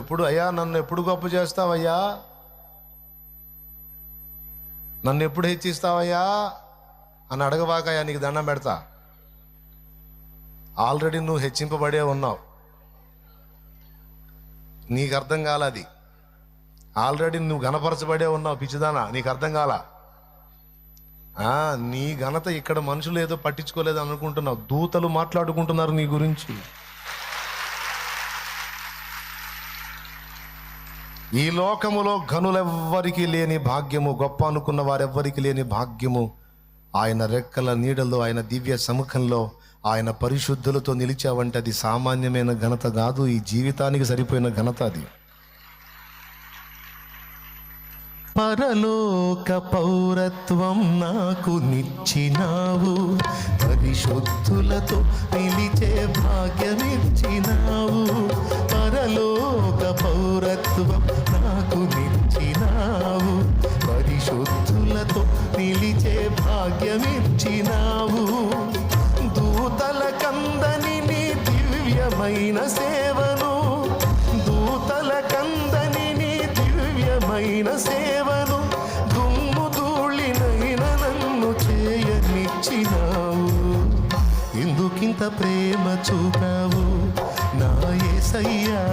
ఎప్పుడు అయ్యా నన్ను ఎప్పుడు గొప్ప చేస్తావయ్యా, నన్ను ఎప్పుడు హెచ్చిస్తావయ్యా అని అడగవాకయ్యా, నీకు దండం పెడతా. ఆల్రెడీ నువ్వు హెచ్చింపబడే ఉన్నావు, నీకు అర్థం కాలది. ఆల్రెడీ నువ్వు ఘనపరచబడే ఉన్నావు పిచ్చిదానా, నీకు అర్థం కాల. నీ ఘనత ఇక్కడ మనుషులు ఏదో పట్టించుకోలేదు అనుకుంటున్నావు, దూతలు మాట్లాడుకుంటున్నారు నీ గురించి. ఈ లోకములో ఘనులెవ్వరికి లేని భాగ్యము, గొప్ప అనుకున్న వారెవ్వరికి లేని భాగ్యము ఆయన రెక్కల నీడలో, ఆయన దివ్య సముఖంలో, ఆయన పరిశుద్ధులతో నిలిచావంటే అది సామాన్యమైన ఘనత కాదు, ఈ జీవితానికి సరిపోయిన ఘనత అది. పరలోక పౌరత్వం నాకు నిచ్చినావు, పరిశుద్ధులతో నిలిచే భాగ్యమిచ్చినావు. పరలోక పౌరత్వం నాకు నిచ్చినావు, పరిశుద్ధులతో నిలిచే భాగ్యమిచ్చినావు. దూతల కందని నీ దివ్యమైన సేవను, దూతల కందని నీ దివ్యమైన సేవను, దుమ్ము ధూళినైన నన్ను చేయనిచ్చినావు. ఎందుకింత ప్రేమ చూపావు నా యేసయ్యా,